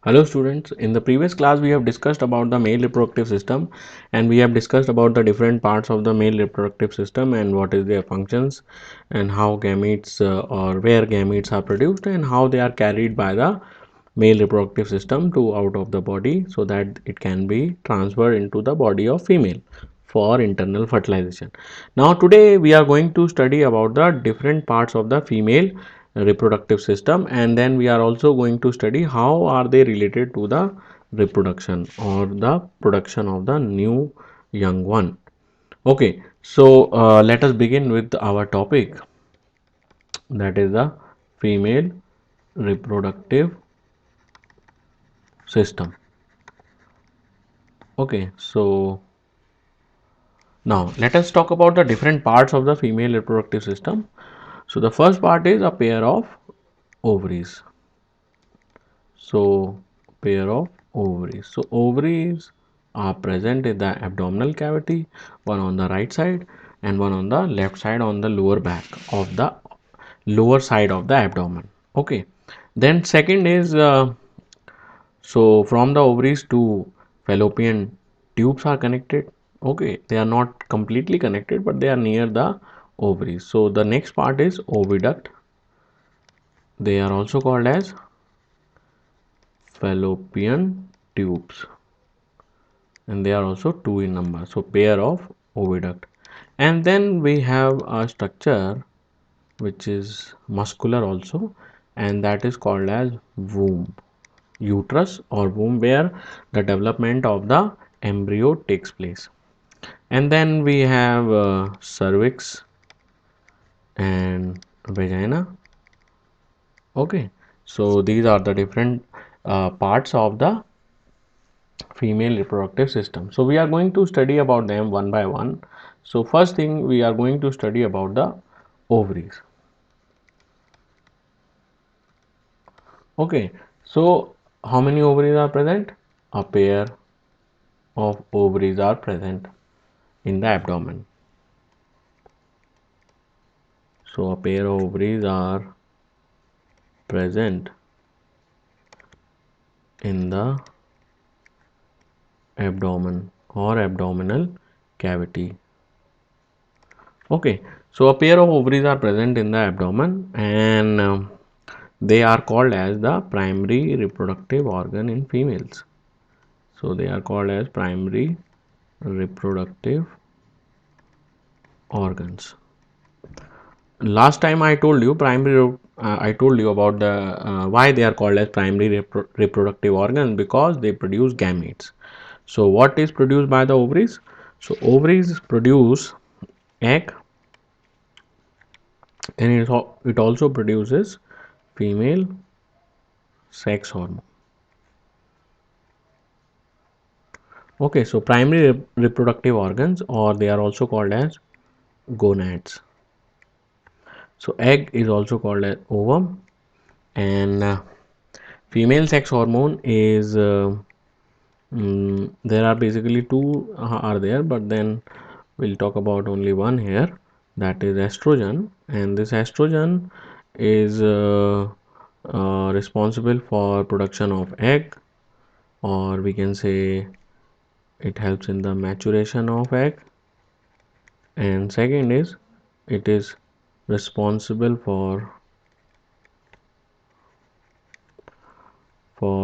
Hello students, in the previous class we have discussed about the male reproductive system and we have discussed about the different parts of the male reproductive system and what is their functions and how gametes or where gametes are produced and how they are carried by the male reproductive system to out of the body so that it can be transferred into the body of female for internal fertilization. Now today we are going to study about the different parts of the female reproductive system, and then we are also going to study how are they related to the reproduction or the production of the new young one. Okay, so let us begin with our topic, that is the female reproductive system. Okay, so now let us talk about the different parts of the female reproductive system. So the first part is a pair of ovaries. So pair of ovaries. So ovaries are present in the abdominal cavity, one on the right side and one on the left side on the lower back of the lower side of the abdomen. Okay. Then second is so from the ovaries to fallopian tubes are connected. Okay, they are not completely connected, but they are near the ovaries. So the next part is oviduct. They are also called as fallopian tubes, and they are also two in number, so pair of oviduct. And then we have a structure which is muscular also, and that is called as womb, uterus or womb, where the development of the embryo takes place. And then we have cervix and vagina. Okay, so these are the different parts of the female reproductive system. So we are going to study about them one by one. So first thing, we are going to study about the ovaries. Okay, so how many ovaries are present? A pair of ovaries are present in the abdomen. So a pair of ovaries are present in the abdomen or abdominal cavity. Okay, so a pair of ovaries are present in the abdomen, and they are called as the primary reproductive organ in females. So they are called as primary reproductive organs. Last time I told you I told you about the why they are called as primary reproductive organs, because they produce gametes. So what is produced by the ovaries? So ovaries produce egg, and it also produces female sex hormone. Okay, so primary reproductive organs, or they are also called as gonads. So egg is also called as ovum, and female sex hormone is there are basically two are there, but then we'll talk about only one here, that is estrogen. And this estrogen is responsible for production of egg, or we can say it helps in the maturation of egg. And second is it is responsible for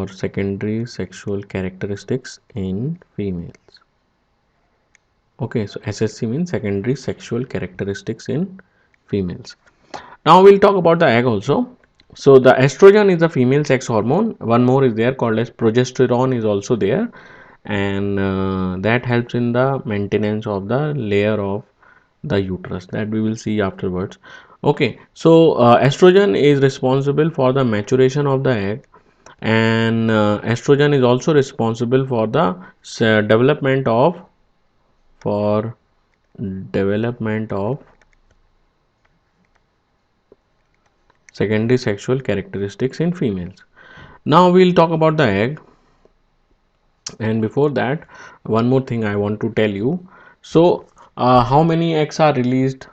secondary sexual characteristics in females. Okay, so SSC means secondary sexual characteristics in females. Now we'll talk about the egg also. So the estrogen is the female sex hormone. One more is there called as progesterone is also there, and that helps in the maintenance of the layer of the uterus, that we will see afterwards. Okay, so estrogen is responsible for the maturation of the egg, and estrogen is also responsible for the development of for development of secondary sexual characteristics in females. Now we'll talk about the egg, and before that, one more thing I want to tell you. So how many eggs are released?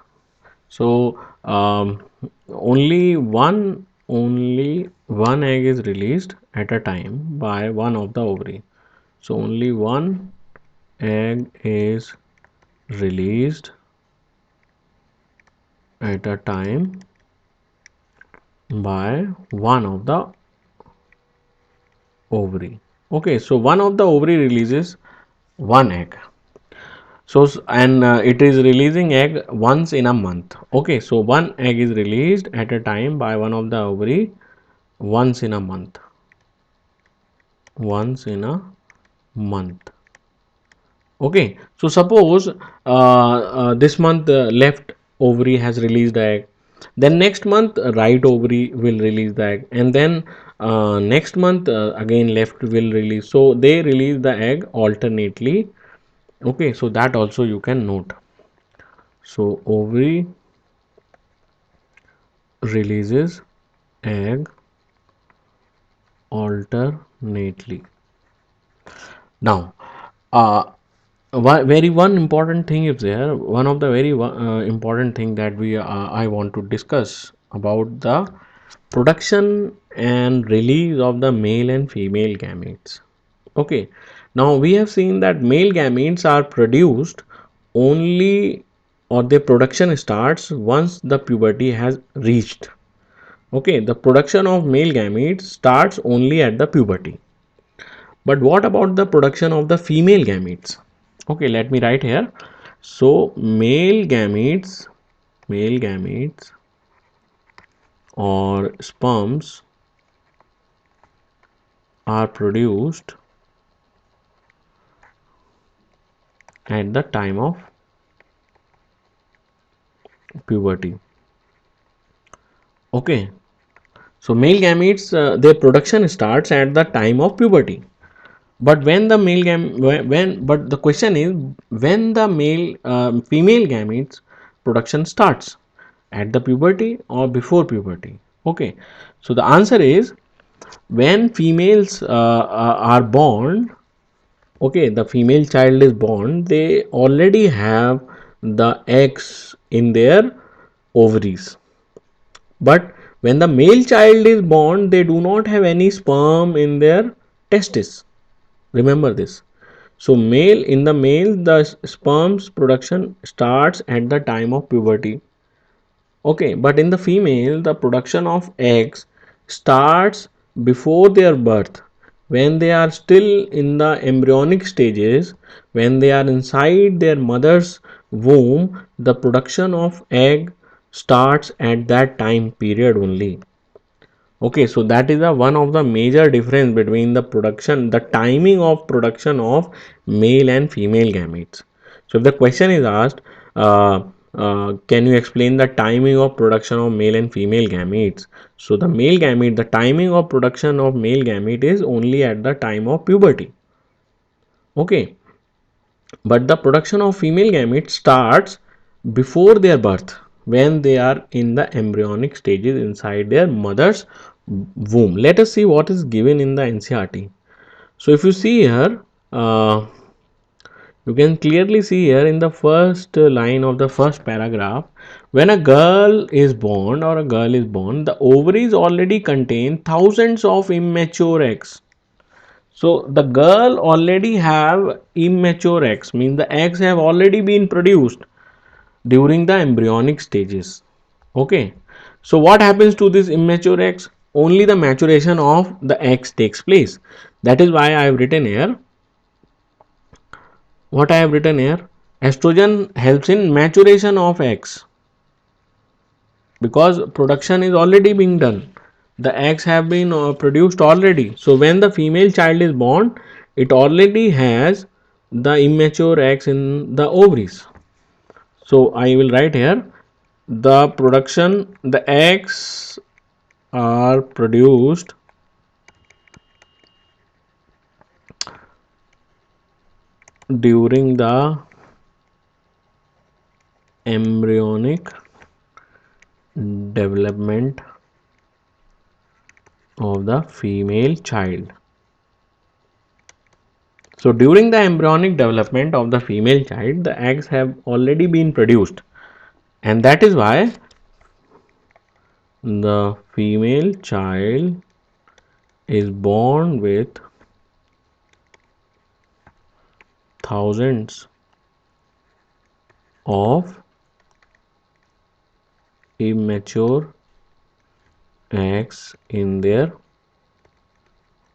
So only one only one egg is released at a time by one of the ovary. So only one egg is released at a time by one of the ovary. Okay, so one of the ovary releases one egg. So and it is releasing egg once in a month. Okay, so one egg is released at a time by one of the ovary once in a month. Once in a month. Okay, so suppose this month left ovary has released the egg, then next month right ovary will release the egg, and then next month again left will release. So they release the egg alternately. Okay, so that also you can note. So ovary releases egg alternately. Now, one important thing is there. One of the very important thing that we I want to discuss about the production and release of the male and female gametes. Okay, now we have seen that male gametes are produced only, or their production starts once the puberty has reached. Okay, the production of male gametes starts only at the puberty. But what about the production of the female gametes? Okay, let me write here. So male gametes or sperms are produced at the time of puberty. Okay, so male gametes, their production starts at the time of puberty. But when the male but the question is, when the female gametes production starts, at the puberty or before puberty? Okay, so the answer is, when females are born, okay, the female child is born, they already have the eggs in their ovaries. But when the male child is born, they do not have any sperm in their testis. Remember this. So in the male, the sperm's production starts at the time of puberty. Okay, but in the female, the production of eggs starts before their birth. When they are still in the embryonic stages, when they are inside their mother's womb, the production of egg starts at that time period only. Okay, so that is one of the major difference between the timing of production of male and female gametes. So if the question is asked, can you explain the timing of production of male and female gametes? So the timing of production of male gamete is only at the time of puberty. Okay, but the production of female gametes starts before their birth, when they are in the embryonic stages inside their mother's womb. Let us see what is given in the NCERT. So if you see here, you can clearly see here in the first line of the first paragraph, when a girl is born or a girl is born, the ovaries already contain thousands of immature eggs. So the girl already have immature eggs, means the eggs have already been produced during the embryonic stages. Okay, so what happens to these immature eggs? Only the maturation of the eggs takes place. That is why I have written here, what I have written here, estrogen helps in maturation of eggs, because production is already being done. The eggs have been produced already. So when the female child is born, it already has the immature eggs in the ovaries. So I will write here, the eggs are produced during the embryonic development of the female child. So during the embryonic development of the female child, the eggs have already been produced, and that is why the female child is born with thousands of immature eggs in their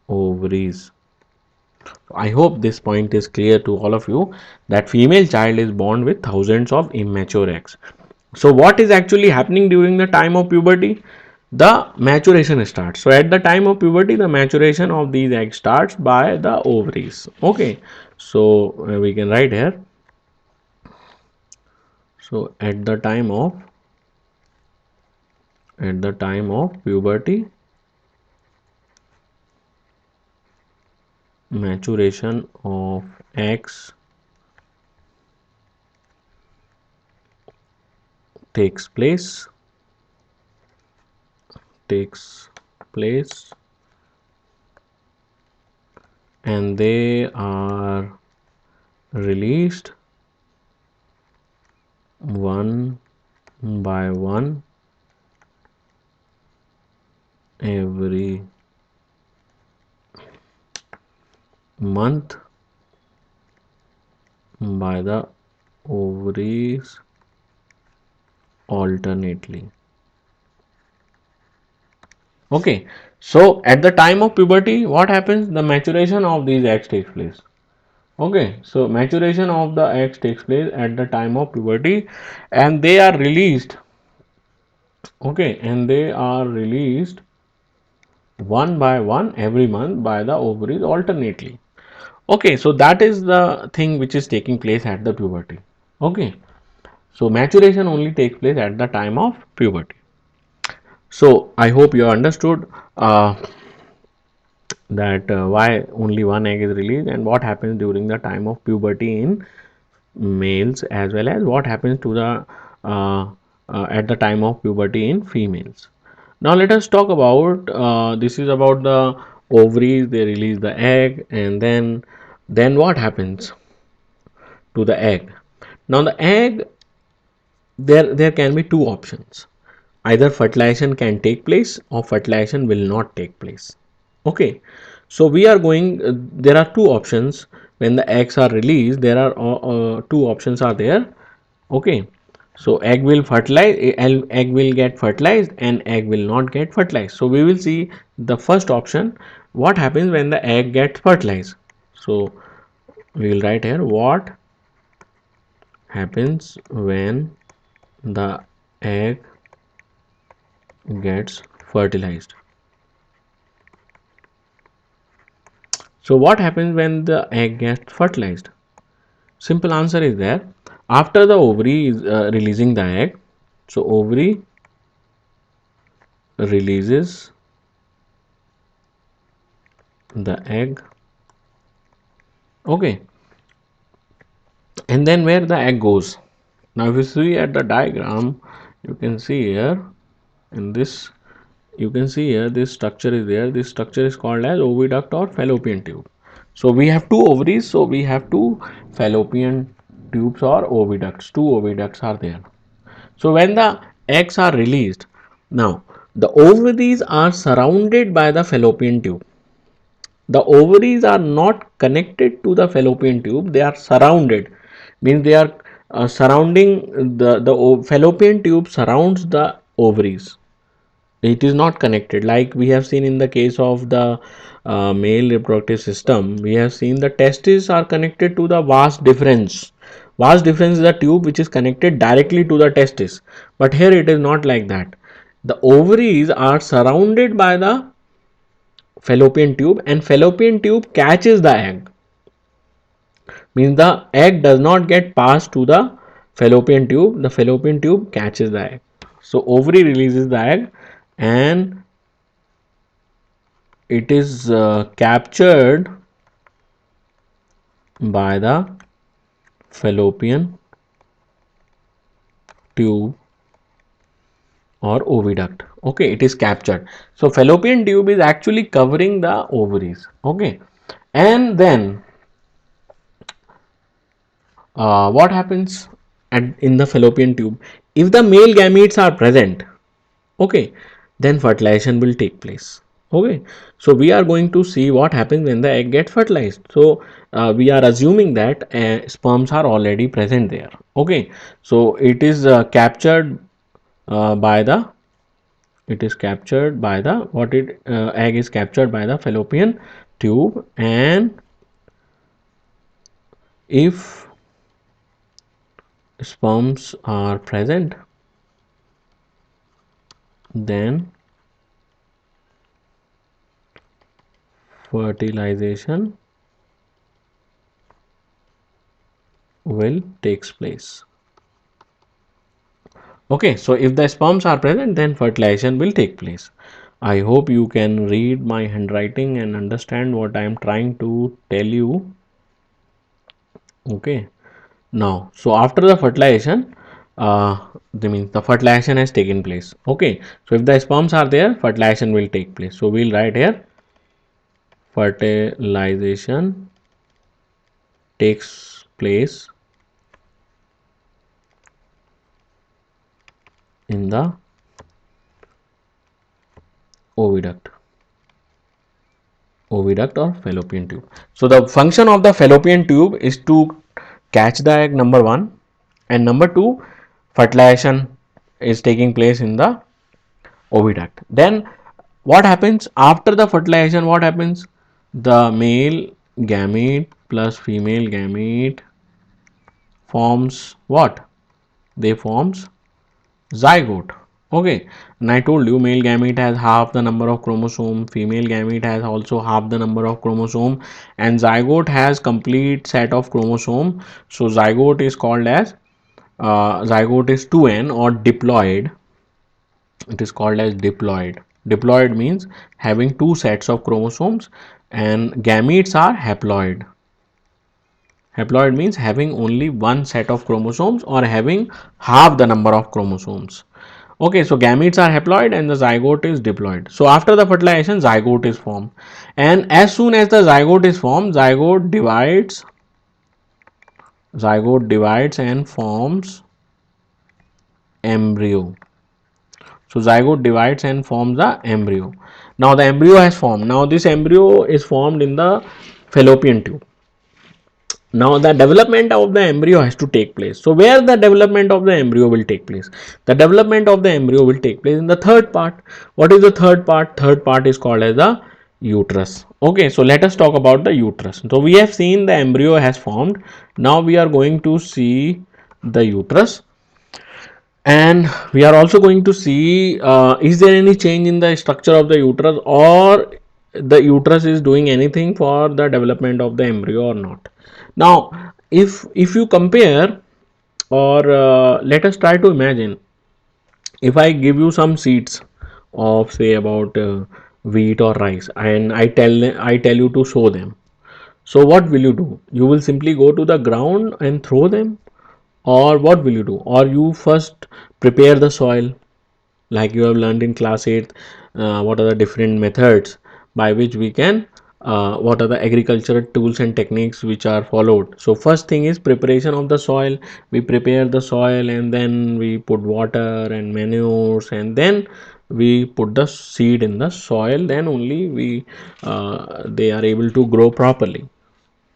ovaries. I hope this point is clear to all of you, that female child is born with thousands of immature eggs. So what is actually happening during the time of puberty? The maturation starts. So at the time of puberty, the maturation of these eggs starts by the ovaries. Okay, so we can write here. So at the time of puberty, maturation of eggs takes place takes place and they are released one by one every month by the ovaries alternately. Okay, so at the time of puberty, what happens? The maturation of these eggs takes place. Okay, so maturation of the eggs takes place at the time of puberty, and they are released. Okay, and they are released one by one every month by the ovaries alternately. Okay, so that is the thing which is taking place at the puberty. Okay, so maturation only takes place at the time of puberty. So I hope you understood that why only one egg is released and what happens during the time of puberty in males, as well as what happens to the at the time of puberty in females. Now let us talk about this is about the ovaries. They release the egg, and then what happens to the egg? Now the egg, there can be two options. Either fertilization can take place or fertilization will not take place. Okay, so we are going there are two options. When the eggs are released, there are two options are there. Okay, so egg will fertilize, egg will get fertilized and egg will not get fertilized. So we will see the first option, what happens when the egg gets fertilized. So we will write here, what happens when the egg gets fertilized. So what happens when the egg gets fertilized? Simple answer is there. After the ovary is releasing the egg, so ovary releases the egg. Okay, and then where the egg goes? Now if you see at the diagram, you can see here in this, you can see here this structure is there. This structure is called as oviduct or fallopian tube. So we have two ovaries, so we have two fallopian tubes or oviducts. Two oviducts are there. So when the eggs are released, now the ovaries are surrounded by the fallopian tube. The ovaries are not connected to the fallopian tube, they are surrounded, means they are surrounding the fallopian tube surrounds the ovaries. It is not connected, like we have seen in the case of the male reproductive system. We have seen the testes are connected to the vas deferens. Vas deferens is the tube which is connected directly to the testis, but here it is not like that. The ovaries are surrounded by the fallopian tube, and fallopian tube catches the egg, means the egg does not get passed to the fallopian tube, the fallopian tube catches the egg. So ovary releases the egg and it is captured by the fallopian tube or oviduct. Okay, it is captured. So fallopian tube is actually covering the ovaries. Okay, and then what happens in the fallopian tube? If the male gametes are present, okay, then fertilization will take place. Okay, so we are going to see what happens when the egg gets fertilized. So we are assuming that sperms are already present there. Okay, so by the it is captured by the what it egg is captured by the fallopian tube, and if sperms are present, then fertilization will takes place. Okay, so if the sperms are present, then fertilization will take place. I hope you can read my handwriting and understand what I am trying to tell you. Okay, now, so after the fertilization, the fertilization has taken place. Okay, so if the sperms are there, fertilization will take place. So we'll write here fertilization takes place in the oviduct. Oviduct or fallopian tube. So the function of the fallopian tube is to catch the egg, number one, and number two, fertilization is taking place in the oviduct. Then what happens after the fertilization? What happens? The male gamete plus female gamete forms what? They forms zygote. Okay, and I told you male gamete has half the number of chromosome, female gamete has also half the number of chromosome, and zygote has complete set of chromosome. So zygote is called as zygote is 2n or diploid. It is called as diploid. Diploid means having two sets of chromosomes, and gametes are haploid. Haploid means having only one set of chromosomes or having half the number of chromosomes. Okay, so gametes are haploid and the zygote is diploid. So after the fertilization, zygote is formed, and as soon as the zygote is formed, zygote divides and forms embryo. So zygote divides and forms the embryo. Now the embryo has formed. Now this embryo is formed in the fallopian tube. Now the development of the embryo has to take place. So where the development of the embryo will take place? The development of the embryo will take place in the third part. What is the third part? Third part is called as the uterus. Okay, so let us talk about the uterus. So we have seen the embryo has formed. Now we are going to see the uterus, and we are also going to see is there any change in the structure of the uterus, or the uterus is doing anything for the development of the embryo or not. Now if you compare, or let us try to imagine, if I give you some seeds of say about wheat or rice, and I tell you to sow them, so what will you do? You will simply go to the ground and throw them, or what will you do? Or you first prepare the soil, like you have learned in class 8, what are the different methods by which we can what are the agricultural tools and techniques which are followed. So first thing is preparation of the soil. We prepare the soil and then we put water and manures, and then we put the seed in the soil, then only we they are able to grow properly.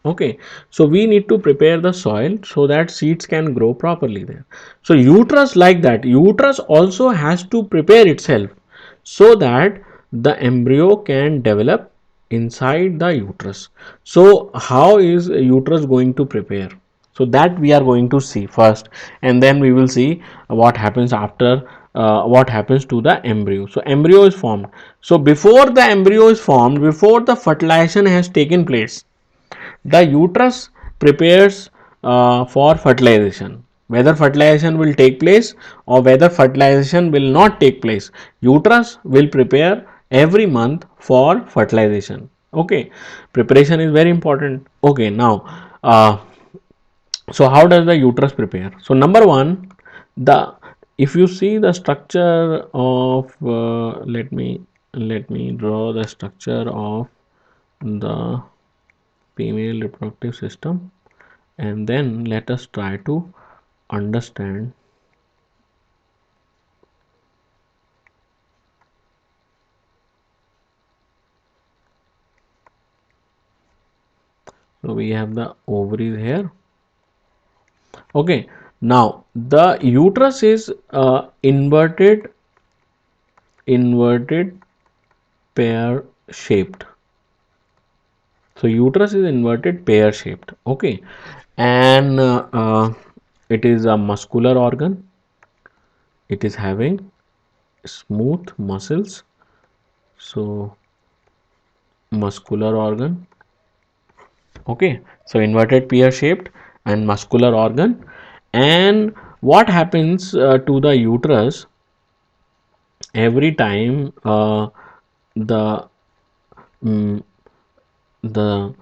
Okay, so we need to prepare the soil so that seeds can grow properly there. So uterus, like that, uterus also has to prepare itself so that the embryo can develop inside the uterus. So how is uterus going to prepare? So that we are going to see first, and then we will see what happens after, what happens to the embryo. So embryo is formed. So before the embryo is formed, before the fertilization has taken place, the uterus prepares for fertilization. Whether fertilization will take place or whether fertilization will not take place, uterus will prepare every month for fertilization. Okay, preparation is very important. Okay, now so how does the uterus prepare? So number one, the if you see the structure of let me draw the structure of the female reproductive system, and then let us try to understand So we have the ovaries here. Okay, now the uterus is inverted pear shaped. So uterus is inverted pear shaped. Okay, and it is a muscular organ. It is having smooth muscles. So muscular organ. Okay, so inverted pear shaped and muscular organ. And what happens to the uterus every time the mm, the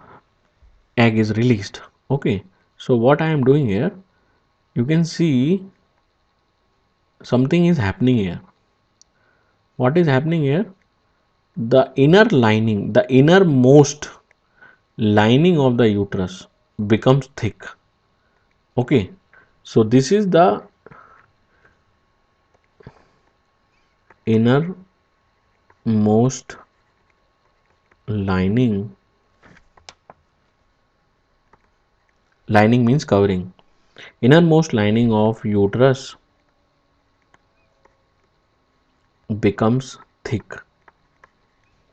egg is released? Okay, so what I am doing here, you can see something is happening here. What is happening here? The inner lining, the innermost lining of the uterus becomes thick. Okay, so this is the innermost lining. Lining means covering. Innermost lining of uterus becomes thick.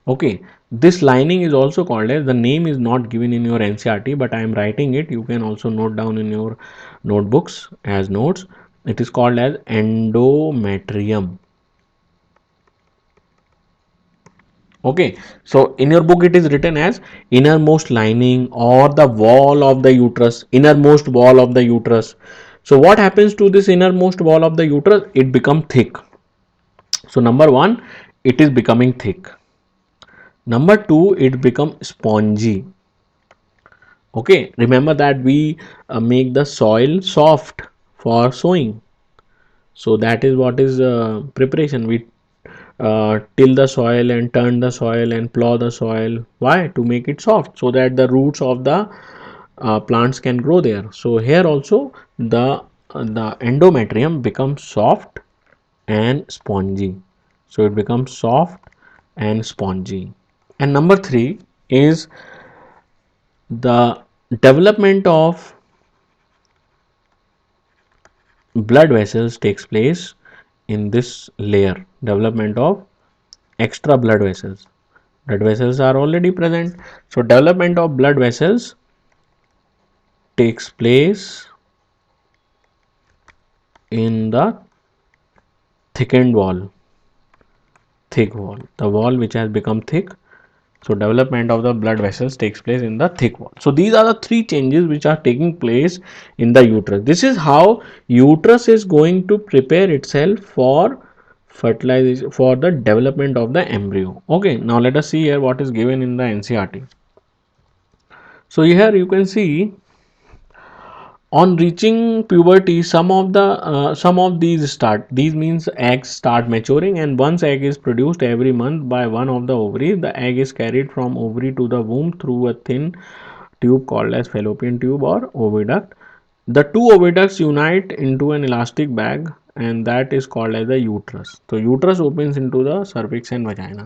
Okay, this lining is also called as, the name is not given in your NCERT, but I am writing it. You can also note down in your notebooks as notes. It is called as endometrium. Okay, so in your book it is written as innermost lining or the wall of the uterus, innermost wall of the uterus. So what happens to this innermost wall of the uterus? It becomes thick. So number one, it is becoming thick. Number two, it becomes spongy. Okay, remember that we make the soil soft for sowing. So that is what is preparation. We till the soil and turn the soil and plow the soil. Why? To make it soft, so that the roots of the plants can grow there. So here also the endometrium becomes soft and spongy. So it becomes soft and spongy. And number three is the development of blood vessels takes place in this layer. Development of extra blood vessels. Blood vessels are already present. So development of blood vessels takes place in the thickened wall, thick wall, the wall which has become thick. So development of the blood vessels takes place in the thick wall. So these are the three changes which are taking place in the uterus. This is how uterus is going to prepare itself for fertilization, for the development of the embryo. Okay, now let us see here what is given in the NCERT. So here you can see, on reaching puberty, some of these means eggs start maturing, and once egg is produced every month by one of the ovaries, the egg is carried from ovary to the womb through a thin tube called as fallopian tube or oviduct. The two oviducts unite into an elastic bag, and that is called as the uterus. So uterus opens into the cervix and vagina.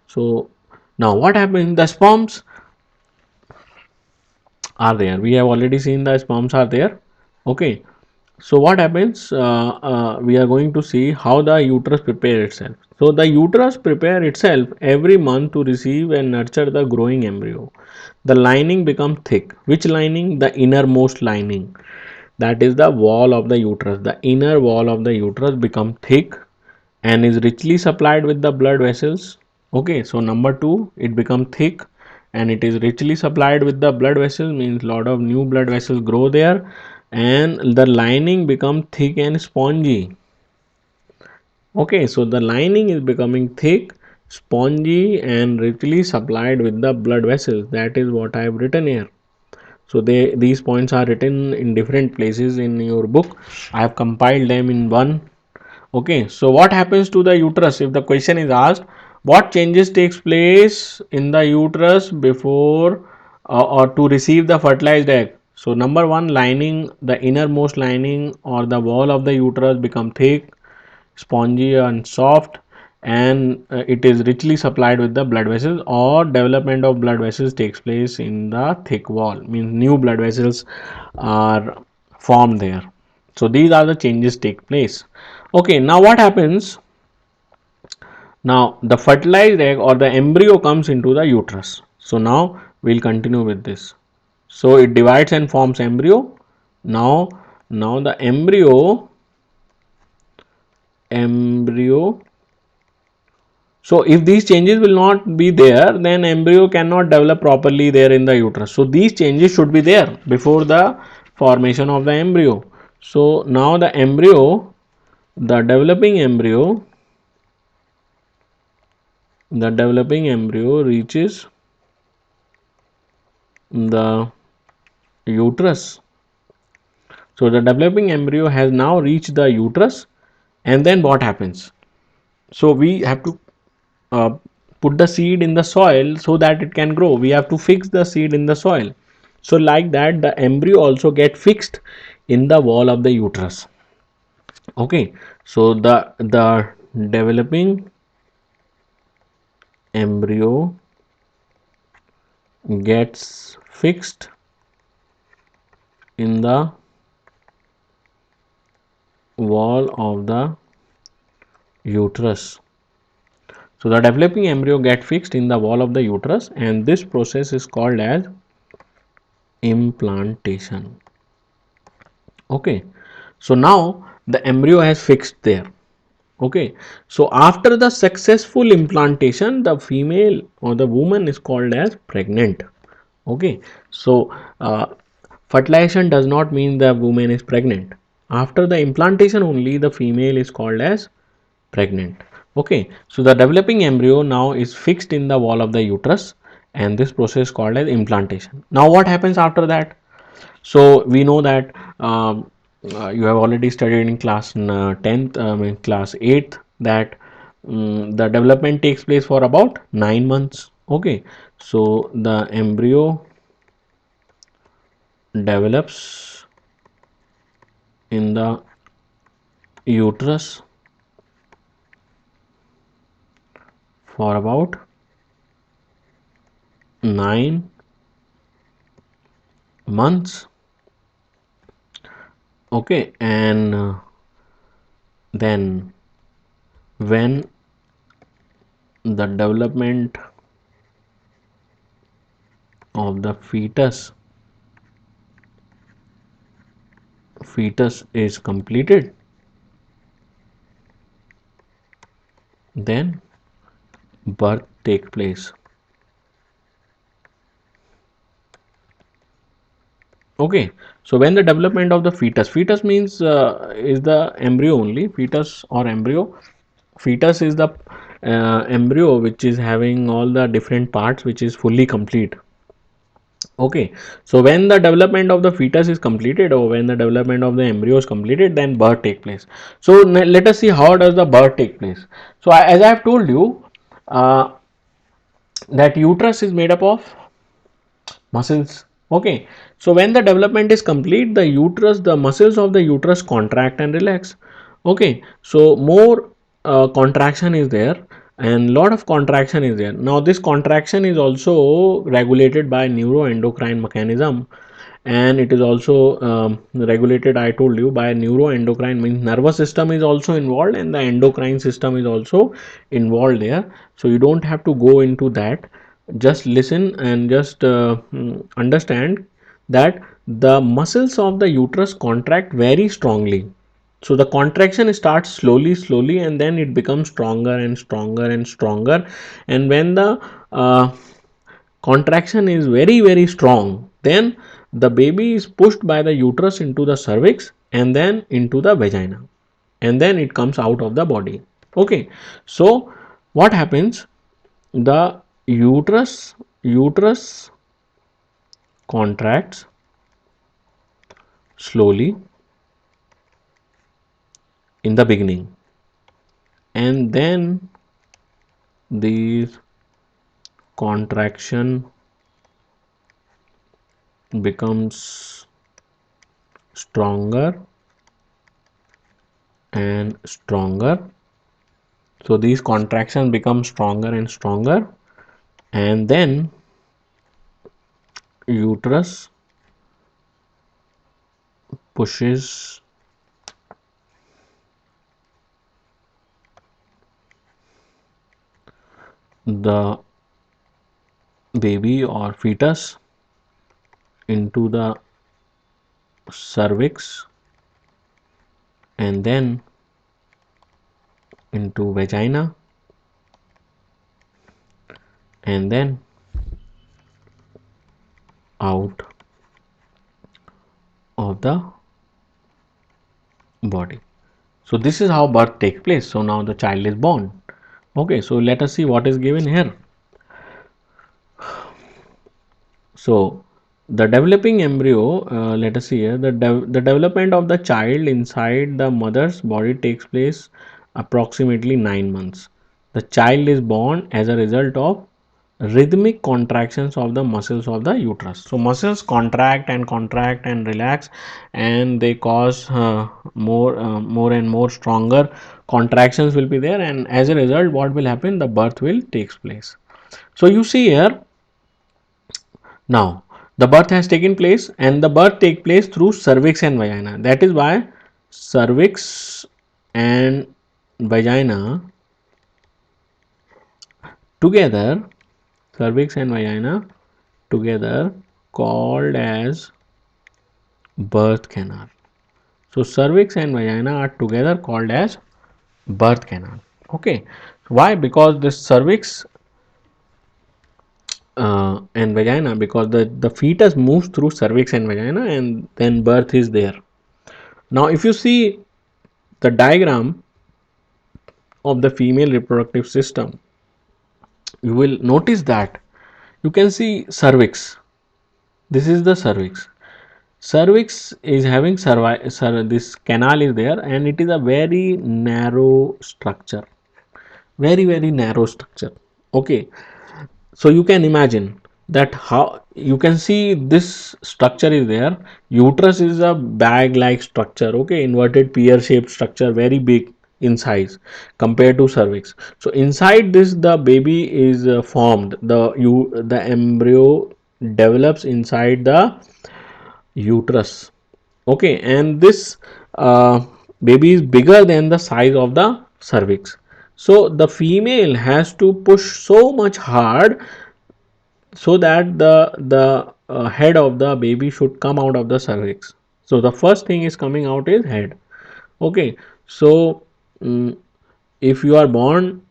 So now what happens? The sperms are there. We have already seen the sperms are there. Okay, so what happens? We are going to see how the uterus prepare itself. So the uterus prepare itself every month to receive and nurture the growing embryo. The lining become thick. Which lining? The innermost lining. That is the wall of the uterus. The inner wall of the uterus become thick and is richly supplied with the blood vessels. Okay, so number two, it become thick and it is richly supplied with the blood vessels, means lot of new blood vessels grow there, and the lining become thick and spongy. Okay, so the lining is becoming thick, spongy and richly supplied with the blood vessels. That is what I have written here. So these points are written in different places in your book. I have compiled them in one. Okay, so what happens to the uterus? If the question is asked, what changes takes place in the uterus before or to receive the fertilized egg? So number one, lining, the innermost lining or the wall of the uterus become thick, spongy and soft, and it is richly supplied with the blood vessels, or development of blood vessels takes place in the thick wall, means new blood vessels are formed there. So these are the changes take place. Okay, now what happens? Now the fertilized egg or the embryo comes into the uterus. So now we'll continue with this. So it divides and forms embryo. Now the embryo. So if these changes will not be there, then embryo cannot develop properly there in the uterus. So these changes should be there before the formation of the embryo. So now the developing embryo reaches the uterus. So the developing embryo has now reached the uterus, and then what happens? So we have to uh, put the seed in the soil so that it can grow. We have to fix the seed in the soil. So like that, the embryo also get fixed in the wall of the uterus. Okay, so the developing embryo gets fixed in the wall of the uterus. So the developing embryo get fixed in the wall of the uterus, and this process is called as implantation. Okay, so now the embryo has fixed there. Okay, so after the successful implantation, the female or the woman is called as pregnant. Okay, so fertilization does not mean the woman is pregnant. After the implantation only, the female is called as pregnant. Okay, so the developing embryo now is fixed in the wall of the uterus, and this process is called as implantation. Now what happens after that? So we know that you have already studied in class 10th, in class 8th, that the development takes place for about 9 months. Okay, so the embryo develops in the uterus for about 9 months. Okay, and then when the development of the fetus is completed, then birth take place. Okay, so when the development of the fetus means is the embryo only, fetus or embryo. Fetus is the embryo which is having all the different parts, which is fully complete. Okay, so when the development of the fetus is completed, or when the development of the embryo is completed, then birth take place. So let us see how does the birth take place. So as I have told you, uh, that uterus is made up of muscles. Okay, so when the development is complete, the muscles of the uterus contract and relax. Okay, so more contraction is there, and lot of contraction is there. Now this contraction is also regulated by neuroendocrine mechanism, and it is also regulated, I told you, by neuroendocrine, means nervous system is also involved, and the endocrine system is also involved there. So you don't have to go into that, just listen and just understand that the muscles of the uterus contract very strongly. So the contraction starts slowly, and then it becomes stronger and stronger and stronger. And when the contraction is very strong, then the baby is pushed by the uterus into the cervix, and then into the vagina, and then it comes out of the body. Okay, so what happens? The uterus contracts slowly in the beginning, and then these contraction becomes stronger and stronger, So these contractions become stronger and stronger, and then uterus pushes the baby or fetus into the cervix and then into vagina and then out of the body. So this is how birth takes place. So now the child is born. Okay, so let us see what is given here. So the developing embryo, let us see here, the development of the child inside the mother's body takes place approximately 9 months. The child is born as a result of rhythmic contractions of the muscles of the uterus. So muscles contract and relax, and they cause more and more stronger contractions will be there, and as a result what will happen, the birth will takes place. So you see here, now the birth has taken place, and the birth take place through cervix and vagina. That is why cervix and vagina together, cervix and vagina together called as birth canal. So cervix and vagina are together called as birth canal. Okay, why? Because this cervix and vagina, because the fetus moves through cervix and vagina, and then birth is there. Now if you see the diagram of the female reproductive system, you will notice that you can see cervix. This is the cervix. Cervix is having this canal is there, and it is a very narrow structure, very narrow structure. Okay, so you can imagine that how you can see this structure is there. Uterus is a bag like structure, okay, inverted pear shaped structure, very big in size compared to cervix. So inside this the baby is formed, the embryo develops inside the uterus. Okay, and this baby is bigger than the size of the cervix. So the female has to push so much hard so that the head of the baby should come out of the cervix. So the first thing is coming out is head. Okay, so mm, if you are born,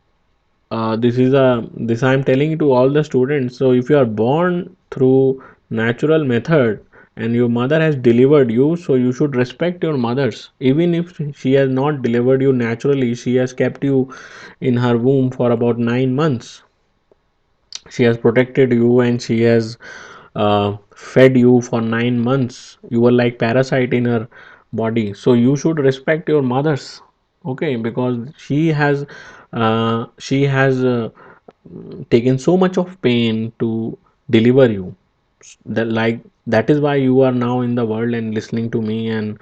this I am telling to all the students. So if you are born through natural method and your mother has delivered you, so you should respect your mothers. Even if she has not delivered you naturally, she has kept you in her womb for about 9 months. She has protected you, and she has fed you for 9 months. You were like parasite in her body, so you should respect your mothers. Okay, because she has taken so much of pain to deliver you. That is why you are now in the world and listening to me and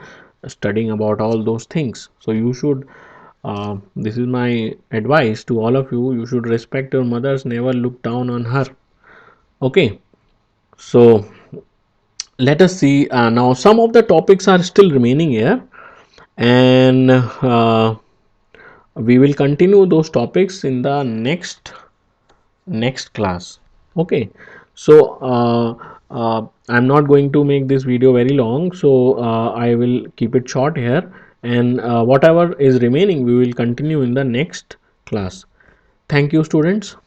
studying about all those things. So you should, this is my advice to all of you, you should respect your mothers, never look down on her. Okay, so let us see, now some of the topics are still remaining here, and we will continue those topics in the next class. Okay, so I'm not going to make this video very long, so I will keep it short here, and whatever is remaining we will continue in the next class. Thank you, students.